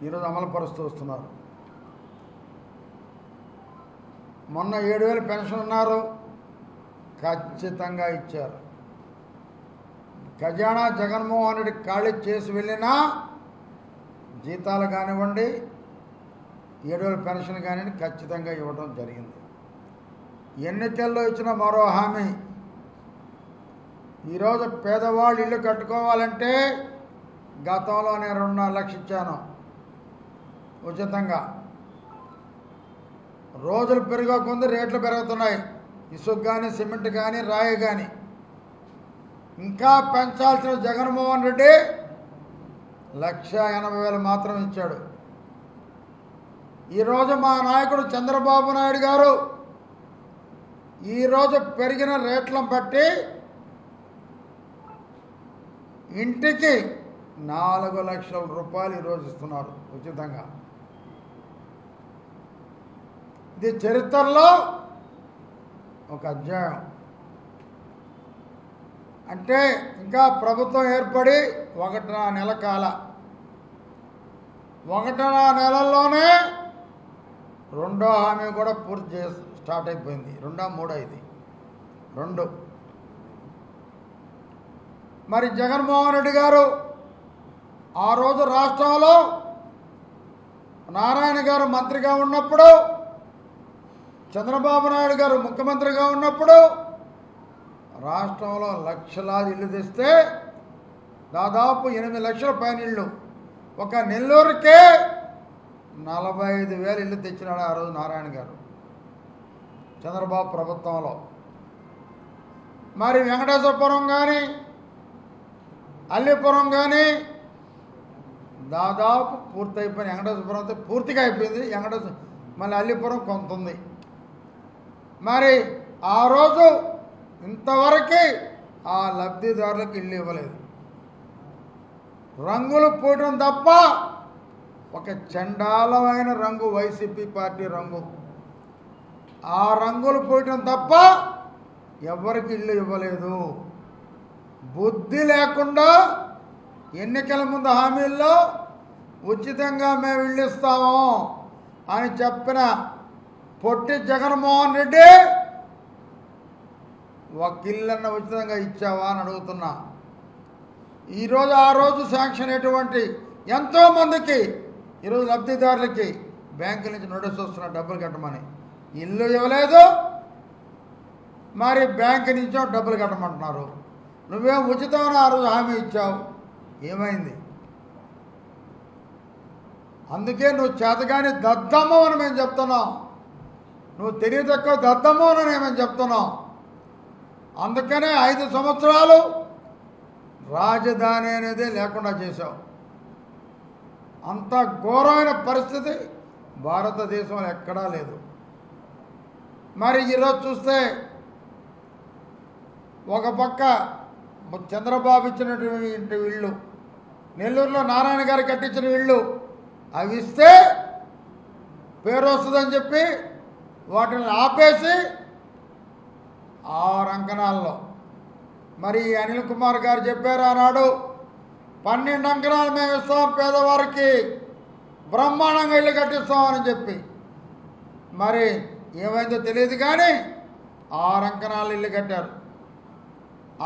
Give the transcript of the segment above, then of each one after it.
ఈరోజు అమలుపరుస్తూ వస్తున్నారు. మొన్న 7,000 పెన్షన్ ఉన్నారు, ఖచ్చితంగా ఇచ్చారు. ఖజానా జగన్మోహన్ రెడ్డి ఖాళీ చేసి వెళ్ళినా జీతాలు కానివ్వండి, 7,000 పెన్షన్ కానివ్వండి ఖచ్చితంగా ఇవ్వడం జరిగింది. ఎన్నికల్లో ఇచ్చిన మరో హామీ, ఈరోజు పేదవాళ్ళు ఇల్లు కట్టుకోవాలంటే గతంలో నేను 2.5 లక్షలు ఇచ్చాను ఉచితంగా. రోజులు పెరగకుండా రేట్లు పెరుగుతున్నాయి, ఇసుక కానీ సిమెంట్ కానీ రాయి కానీ. ఇంకా పెంచాల్సిన జగన్మోహన్ రెడ్డి 1,80,000 మాత్రం ఇచ్చాడు. ఈరోజు మా నాయకుడు చంద్రబాబు నాయుడు గారు ఈరోజు పెరిగిన రేట్లను బట్టి ఇంటికి 4 లక్షల రూపాయలు ఈరోజు ఇస్తున్నారు ఉచితంగా. ఇది చరిత్రలో ఒక అధ్యాయం. అంటే ఇంకా ప్రభుత్వం ఏర్పడి 1.5 నెల కాల, 1.5 నెలల్లోనే రెండో హామీ కూడా పూర్తి చేసి స్టార్ట్ అయిపోయింది. 2, 3 ఇది 2. మరి జగన్మోహన్ రెడ్డి గారు ఆ రోజు రాష్ట్రంలో నారాయణ గారు మంత్రిగా ఉన్నప్పుడు, చంద్రబాబు నాయుడు గారు ముఖ్యమంత్రిగా ఉన్నప్పుడు రాష్ట్రంలో లక్షలాది ఇల్లు తెస్తే దాదాపు 8 లక్షల పైన ఇళ్ళు, ఒక నెల్లూరుకే 45,000 ఇల్లు తెచ్చినాడు ఆ రోజు నారాయణ గారు చంద్రబాబు ప్రభుత్వంలో. మరి వెంకటేశ్వరపురం కానీ అల్లిపురం కానీ దాదాపు పూర్తయిపోయింది. వెంకటేశ్వరపురం అయితే పూర్తిగా అయిపోయింది, మళ్ళీ అల్లిపురం కొంత ఉంది. మరి ఆ రోజు ఇంతవరకు ఆ లబ్ధిదారులకు ఇల్లు ఇవ్వలేదు. రంగులు పూయడం తప్ప, ఒక చండాలమైన రంగు వైసీపీ పార్టీ రంగు, ఆ రంగులు పూయడం తప్ప ఎవరికి ఇల్లు ఇవ్వలేదు. బుద్ధి లేకుండా ఎన్నికల ముందు హామీల్లో ఉచితంగా మేము ఇల్లు ఇస్తాము అని చెప్పిన పొట్టి జగన్మోహన్ రెడ్డి ఒక ఇల్లన్న ఉచితంగా ఇచ్చావా అని అడుగుతున్నా. ఈరోజు ఆ రోజు శాంక్షన్ అయ్యేటువంటి ఎంతోమందికి ఈరోజు లబ్ధిదారులకి బ్యాంకుల నుంచి నోటీస్ వస్తున్న డబ్బులు కట్టమని, ఇల్లు ఇవ్వలేదు, మరి బ్యాంకు నుంచో డబ్బులు కట్టమంటున్నారు. నువ్వేం ఉచితమని ఆ రోజు హామీ ఇచ్చావు, ఏమైంది? అందుకే నువ్వు చేతగాని దద్దమ్మ అని మేము చెప్తున్నాం, నువ్వు తెలివి తక్కువ దద్దమ్మ అని మేము చెప్తున్నాం. అందుకనే 5 సంవత్సరాలు రాజధాని అనేది లేకుండా చేశావు. అంత ఘోరమైన పరిస్థితి భారతదేశంలో ఎక్కడా లేదు. మరి ఈరోజు చూస్తే ఒక పక్క చంద్రబాబు ఇచ్చినటువంటి ఇళ్ళు, నెల్లూరులో నారాయణ గారు కట్టించిన ఇళ్ళు, అవి ఇస్తే పేరు వస్తుందని చెప్పి వాటిని ఆపేసి 6 అంకణాల్లో, మరి అనిల్ కుమార్ గారు చెప్పారు ఆనాడు 12 అంకణాలు మేము ఇస్తాం పేదవారికి, బ్రహ్మాండంగా ఇల్లు కట్టిస్తామని చెప్పి. మరి ఏమైందో తెలియదు కానీ 6 అంకణాలు ఇల్లు కట్టారు.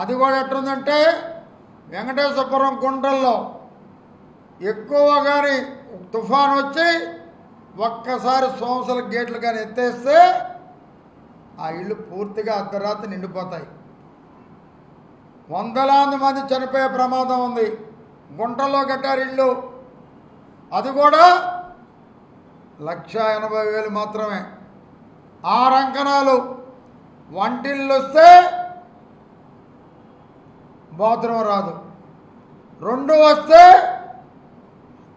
అది కూడా ఎట్లుందంటే వెంకటేశ్వరపురం గుంటల్లో ఎక్కువ కానీ తుఫాన్ వచ్చి ఒక్కసారి సోమసల గేట్లు కానీ ఎత్తేస్తే ఆ ఇళ్ళు పూర్తిగా అర్ధరాత్రి నిండిపోతాయి. వందలాది మంది చనిపోయే ప్రమాదం ఉంది. గుంటల్లో కట్టారు ఇళ్ళు, అది కూడా 1,80,000 మాత్రమే. 6 అంకణాలు, వంటిల్లు వస్తే బాత్రూమ్ రాదు, 2 వస్తే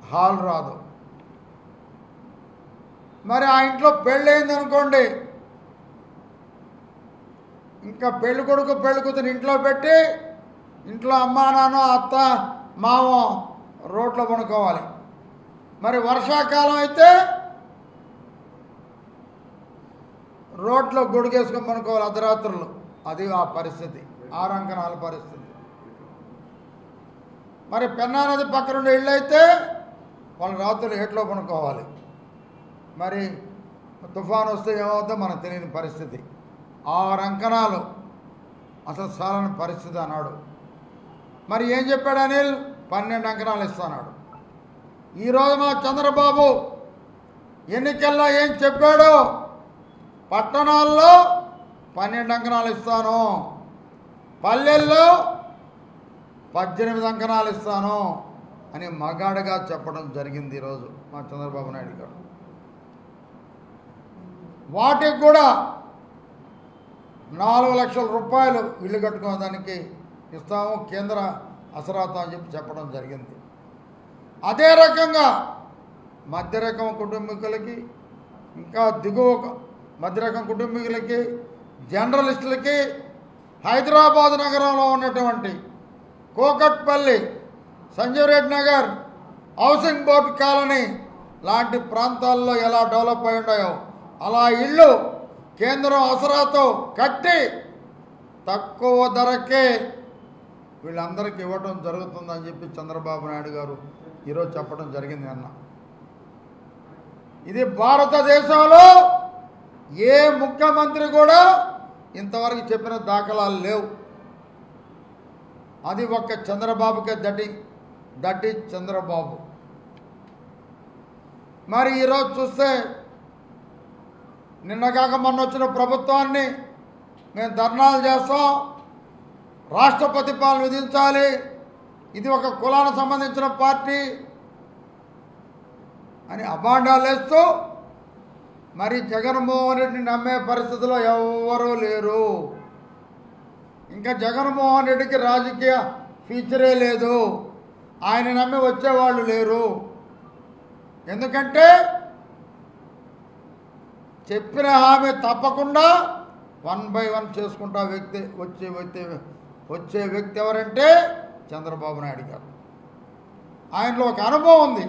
హాల్ రాదు. మరి ఆ ఇంట్లో పెళ్ళయింది అనుకోండి, ఇంకా పెళ్లి కొడుకు పెళ్లి కూతురు ఇంట్లో పెట్టి ఇంట్లో అమ్మా నాన్న అత్త మామ రోడ్లో పడుకోవాలి. మరి వర్షాకాలం అయితే రోడ్లో గొడుగేసుకొని పడుకోవాలి అర్ధరాత్రులు. అది ఆ పరిస్థితి, 6 అంకణాల పరిస్థితి. మరి పెన్నా నది పక్కనుండే ఇళ్ళు అయితే వాళ్ళు రాత్రులు ఏట్లో పనుకోవాలి. మరి తుఫాను వస్తే ఏమవుతుందో మనకు తెలియని పరిస్థితి. 6 అంకణాలు అసలు సాలని పరిస్థితి అన్నాడు. మరి ఏం చెప్పాడు అనిల్? 12 అంకణాలు ఇస్తాడు. ఈరోజు మా చంద్రబాబు ఎన్నికల్లో ఏం చెప్పాడు? పట్టణాల్లో 12 అంకణాలు ఇస్తాను, పల్లెల్లో 18 అంకణాలు ఇస్తాను అని మగాడుగా చెప్పడం జరిగింది ఈరోజు మా చంద్రబాబు నాయుడు గారు. వాటికి కూడా 4 లక్షల రూపాయలు ఇల్లు కట్టుకోవడానికి ఇస్తాము, కేంద్ర అసరాతో అని చెప్పడం జరిగింది. అదే రకంగా మధ్యరకం కుటుంబీకులకి, ఇంకా దిగువ మధ్యరకం కుటుంబీకులకి, జర్నలిస్టులకి హైదరాబాద్ నగరంలో ఉన్నటువంటి Kukatpally, Sanjeev Reddy Nagar, housing board colony లాంటి ప్రాంతాల్లో ఎలా డెవలప్ అయి ఉన్నాయో అలా ఇళ్ళు కేంద్రం అవసరాతో కట్టి తక్కువ ధరకే వీళ్ళందరికీ ఇవ్వడం జరుగుతుందని చెప్పి చంద్రబాబు నాయుడు గారు ఈరోజు చెప్పడం జరిగింది అన్న. ఇది భారతదేశంలో ఏ ముఖ్యమంత్రి కూడా ఇంతవరకు చెప్పిన దాఖలాలు లేవు. అది ఒక్క చంద్రబాబుకే దట్టి చంద్రబాబు. మరి ఈరోజు చూస్తే నిన్న కాక మొన్న వచ్చిన ప్రభుత్వాన్ని మేము ధర్నాలు చేస్తాం, రాష్ట్రపతి పాలన విధించాలి, ఇది ఒక కులానికి సంబంధించిన పార్టీ అని అభాండాలు వేస్తూ మరి జగన్మోహన్ రెడ్డిని నమ్మే పరిస్థితిలో ఎవరూ లేరు. ఇంకా జగన్మోహన్ రెడ్డికి రాజకీయ ఫ్యూచరే లేదు, ఆయన నమ్మి వచ్చేవాళ్ళు లేరు. ఎందుకంటే చెప్పిన హామీ తప్పకుండా 1 by 1 చేసుకుంటా వచ్చే వ్యక్తి ఎవరంటే చంద్రబాబు నాయుడు గారు. ఆయనలో ఒక అనుభవం ఉంది.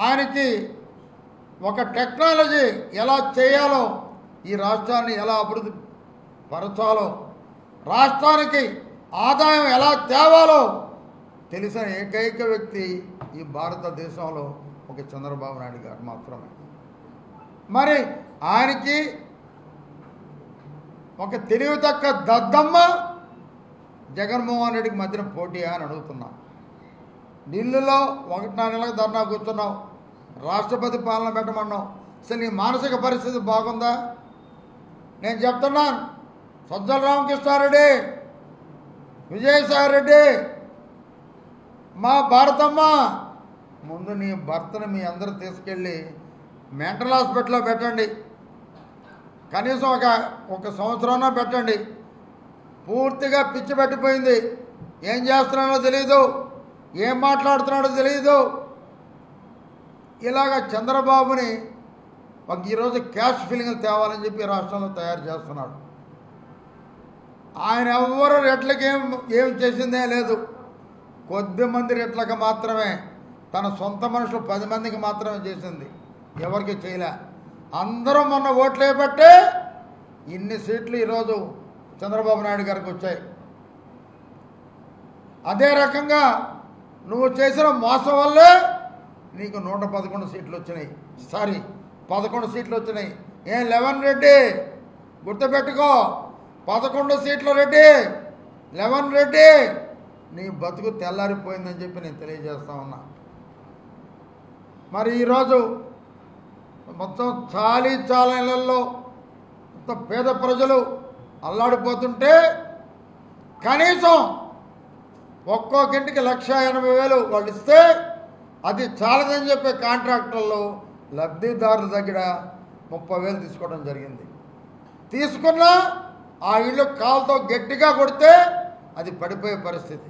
ఆయనకి ఒక టెక్నాలజీ ఎలా చేయాలో, ఈ రాష్ట్రాన్ని ఎలా అభివృద్ధి పరచాలో, రాష్ట్రానికి ఆదాయం ఎలా తేవాలో తెలిసిన ఏకైక వ్యక్తి ఈ భారతదేశంలో ఒక చంద్రబాబు నాయుడు గారు మాత్రమే. మరి ఆయనకి ఒక తెలివి తక్క దద్దమ్మ జగన్మోహన్ రెడ్డికి మధ్యన పోటీ అని అడుగుతున్నా. ఢిల్లీలో 1.5 నెలలకు ధర్నా కూర్చున్నావు, రాష్ట్రపతి పాలన పెట్టమన్నావు. అసలు నీ మానసిక పరిస్థితి బాగుందా? నేను చెప్తున్నాను, సజ్జల రామకృష్ణారెడ్డి, విజయసాయి రెడ్డి, మా భారతమ్మ, ముందు నీ భర్తను మీ అందరూ తీసుకెళ్ళి మెంటల్ హాస్పిటల్లో పెట్టండి. కనీసం ఒక సంవత్సరాన పెట్టండి. పూర్తిగా పిచ్చి పెట్టిపోయింది. ఏం చేస్తున్నాడో తెలియదు, ఏం మాట్లాడుతున్నాడో తెలియదు. ఇలాగ చంద్రబాబుని ఈరోజు క్యాష్ ఫీలింగ్లు తేవాలని చెప్పి రాష్ట్రంలో తయారు చేస్తున్నాడు. ఆయన ఎవ్వరు రెట్లకి ఏం చేసిందే లేదు. కొద్దిమంది రెట్లకు మాత్రమే, తన సొంత మనుషులు 10 మందికి మాత్రమే చేసింది, ఎవరికి చేయలే. అందరూ మొన్న ఓట్లు వేయబట్టే ఇన్ని సీట్లు ఈరోజు చంద్రబాబు నాయుడు గారికి వచ్చాయి. అదే రకంగా నువ్వు చేసిన మోసం వల్లే నీకు 111 సీట్లు వచ్చినాయి. 11 సీట్లు వచ్చినాయి. 11 రెడ్డి, గుర్తుపెట్టుకో, 11 సీట్లు రెడ్డి, 11 రెడ్డి, నీ బతుకు తెల్లారిపోయిందని చెప్పి నేను తెలియజేస్తా ఉన్నా. మరి ఈరోజు మొత్తం చాలా ఇళ్లలో మొత్తం పేద ప్రజలు అల్లాడిపోతుంటే కనీసం ఒక్కొక్కింటికి 1,80,000 వాళ్ళు ఇస్తే అది చాలదని చెప్పే కాంట్రాక్టర్లు లబ్ధిదారుల దగ్గర 30,000 తీసుకోవడం జరిగింది. తీసుకున్నా ఆ ఇల్లు కాలుతో గట్టిగా కొడితే అది పడిపోయే పరిస్థితి.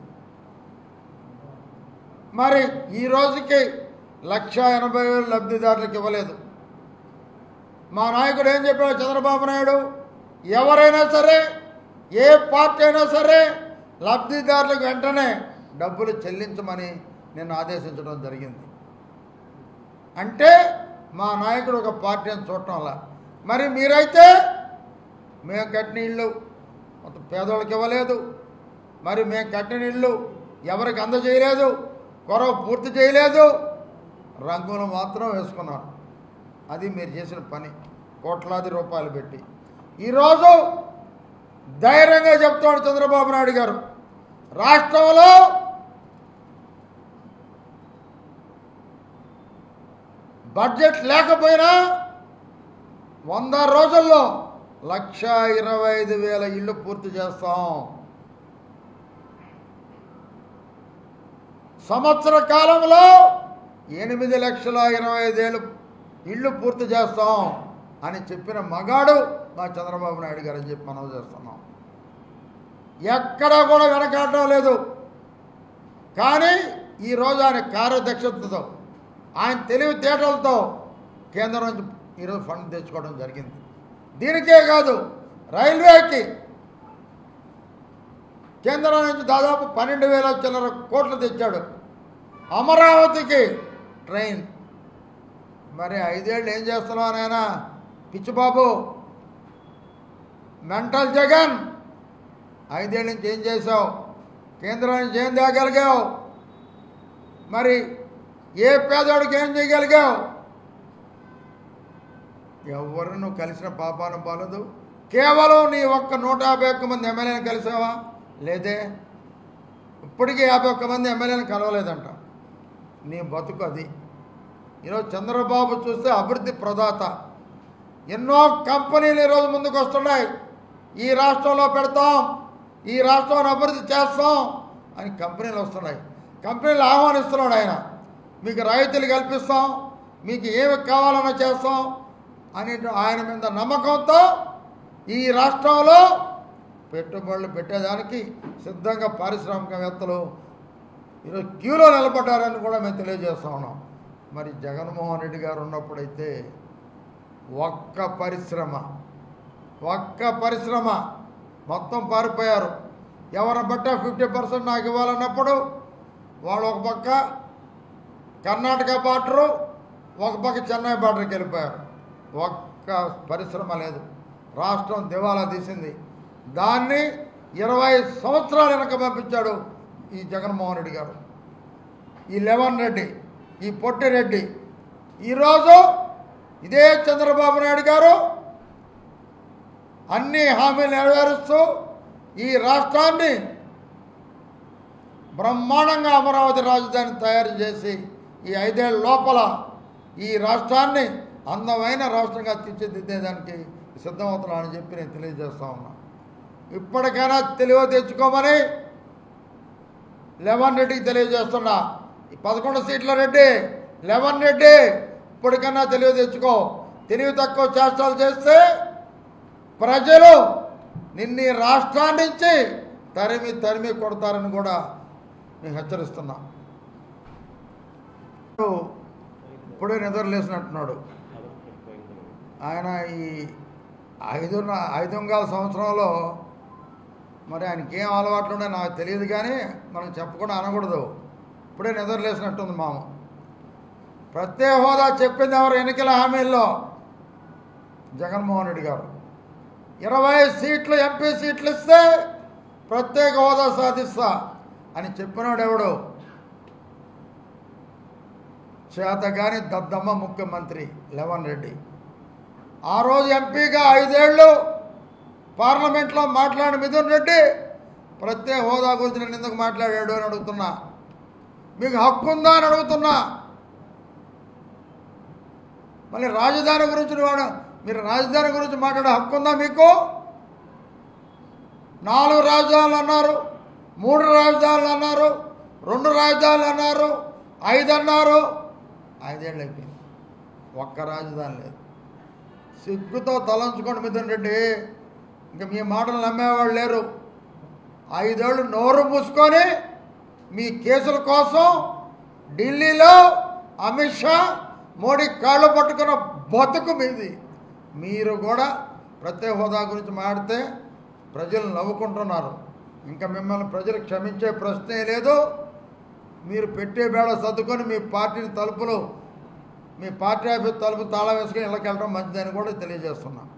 మరి ఈ రోజుకి 1,80,000 లబ్ధిదారులకు ఇవ్వలేదు. మా నాయకుడు ఏం చెప్పాడు చంద్రబాబు నాయుడు? ఎవరైనా సరే, ఏ పార్టీ అయినా సరే లబ్ధిదారులకు వెంటనే డబ్బులు చెల్లించమని నేను ఆదేశించడం జరిగింది. అంటే మా నాయకుడు ఒక పార్టీ అని చూడటంలా. మరి మీరైతే మేము కట్టిన ఇళ్ళు మొత్తం పేదోళ్ళకి ఇవ్వలేదు, మరి మేము కట్టిన ఇళ్ళు ఎవరికి అందజేయలేదు, కొరవ పూర్తి చేయలేదు. రంగులు మాత్రం వేసుకున్నారు. అది మీరు చేసిన పని, కోట్లాది రూపాయలు పెట్టి. ఈరోజు ధైర్యంగా చెప్తాడు చంద్రబాబు నాయుడు గారు, రాష్ట్రంలో బడ్జెట్ లేకపోయినా 100 రోజుల్లో 1,25,000 ఇళ్ళు పూర్తి చేస్తాం. సంవత్సర కాలంలో 8,25,000 ఇళ్ళు పూర్తి చేస్తాం అని చెప్పిన మగాడు మా చంద్రబాబు నాయుడు గారు అని చెప్పి మనం చేస్తున్నాం. ఎక్కడా కూడా వెనకాడడం లేదు. కానీ ఈరోజు ఆయన కార్యదక్షతతో, ఆయన తెలివితేటలతో కేంద్రం నుంచి ఈరోజు ఫండ్ తెచ్చుకోవడం జరిగింది. దీనికే కాదు, రైల్వేకి కేంద్రం నుంచి దాదాపు 12,000 చిల్లర కోట్లు తెచ్చాడు. అమరావతికి ట్రైన్. మరి 5 ఏళ్ళు ఏం చేస్తున్నావు నాయన పిచ్చిబాబు, మెంటల్ జగన్? 5 ఏళ్ళ నుంచి ఏం చేసావు? కేంద్రం నుంచి ఏం తేగలిగావు? మరి ఏ పేదోడికి ఏం చేయగలిగావు? ఎవరు నువ్వు కలిసిన పాపాన పాలదు. కేవలం నీ ఒక్క 151 మంది ఎమ్మెల్యేని కలిసావా? లేదే. ఇప్పటికీ 51 మంది ఎమ్మెల్యేని కలవలేదంట. నీ బతుకు అది. ఈరోజు చంద్రబాబు చూస్తే అభివృద్ధి ప్రదాత. ఎన్నో కంపెనీలు ఈరోజు ముందుకు వస్తున్నాయి. ఈ రాష్ట్రంలో పెడతాం, ఈ రాష్ట్రాన్ని అభివృద్ధి చేస్తాం అని కంపెనీలు వస్తున్నాయి. కంపెనీలు ఆహ్వానిస్తున్నాడు ఆయన. మీకు రాయితీలు కల్పిస్తాం, మీకు ఏమి కావాలన్నా చేస్తాం అని ఆయన మీద నమ్మకంతో ఈ రాష్ట్రంలో పెట్టుబడులు పెట్టేదానికి సిద్ధంగా పారిశ్రామికవేత్తలు ఈరోజు క్యూలో నిలబడ్డారని కూడా మేము తెలియజేస్తూ ఉన్నాం. మరి జగన్మోహన్ రెడ్డి గారు ఉన్నప్పుడైతే ఒక్క పరిశ్రమ మొత్తం పారిపోయారు. ఎవరి బట్ట 50% నాకు ఇవ్వాలన్నప్పుడు వాళ్ళు ఒక పక్క కర్ణాటక బార్డరు, ఒక పక్క చెన్నై బార్డర్కి వెళ్ళిపోయారు. ఒక్క పరిశ్రమ లేదు. రాష్ట్రం దివాలా తీసింది. దాన్ని 20 సంవత్సరాల వెనక పంపించాడు ఈ జగన్మోహన్ రెడ్డి గారు, ఈ లెవన్ రెడ్డి, ఈ పొట్టిరెడ్డి. ఈరోజు ఇదే చంద్రబాబు నాయుడు గారు అన్ని హామీలు నెరవేరుస్తూ ఈ రాష్ట్రాన్ని బ్రహ్మాండంగా అమరావతి రాజధాని తయారు చేసి ఈ 5 ఏళ్ల లోపల ఈ రాష్ట్రాన్ని అందమైన రాష్ట్రంగా తీర్చిదిద్దేదానికి సిద్ధమవుతున్నానని చెప్పి నేను తెలియజేస్తా ఉన్నా. ఇప్పటికైనా తెలివి తెచ్చుకోమని లెవన్ రెడ్డికి తెలియజేస్తున్నా. 11 సీట్ల రెడ్డి, లెవన్ రెడ్డి, ఇప్పటికైనా తెలివి తెచ్చుకో. తెలివి తక్కువ చేష్టాలు చేస్తే ప్రజలు నిన్ను రాష్ట్రాన్ని నుంచి తరిమి కొడతారని కూడా నేను హెచ్చరిస్తున్నా. ఇప్పుడే నిద్రలేసినట్టున్నాడు ఆయన. ఈ 5 సంవత్సరంలో మరి ఆయనకి ఏం అలవాట్లు ఉన్నాయో నాకు తెలియదు, కానీ మనం చెప్పకుండా అనకూడదు. ఇప్పుడే నిద్రలేసినట్టుంది మామ. ప్రత్యేక హోదా చెప్పింది ఎవరు? ఎన్నికల హామీల్లో జగన్మోహన్ రెడ్డి గారు 20 సీట్లు ఎంపీ సీట్లు ఇస్తే ప్రత్యేక హోదా సాధిస్తా అని చెప్పినాడు ఎవడు? చేతగాని దద్దమ్మ ముఖ్యమంత్రి లెవన్ రెడ్డి. ఆ రోజు ఎంపీగా 5 ఏళ్ళు పార్లమెంట్లో మాట్లాడిన మిథున్ రెడ్డి ప్రత్యేక హోదా గురించి నేను ఎందుకు మాట్లాడాడు అని అడుగుతున్నా. మీకు హక్కు ఉందా అని అడుగుతున్నా. మళ్ళీ రాజధాని గురించి మీరు రాజధాని గురించి మాట్లాడే హక్కు ఉందా మీకు? 4 రాజధానులు అన్నారు, 3 రాజధానులు అన్నారు, 2 రాజధానులు అన్నారు, 5 అన్నారు. 5 ఏళ్ళు అయిపోయింది, ఒక్క రాజధాని లేదు. సిగ్గుతో తలంచుకోండి మిథున్ రెడ్డి. ఇంకా మీ మాటలు నమ్మేవాళ్ళు లేరు. 5 ఏళ్ళు నోరు మూసుకొని మీ కేసుల కోసం ఢిల్లీలో అమిత్ షా, మోడీ కాళ్ళు పట్టుకున్న బతుకు మీది. మీరు కూడా ప్రత్యేక హోదా గురించి మాట్లాడితే ప్రజలు నవ్వుకుంటున్నారు. ఇంకా మిమ్మల్ని ప్రజలు క్షమించే ప్రశ్నే లేదు. మీరు పెట్టే బేడ సర్దుకొని మీ పార్టీని మీ పార్టీ ఆఫీస్ తలుపు తాళం వేసుకొని ఇళ్ళకి వెళ్ళడం మంచిదని కూడా తెలియజేస్తున్నాను.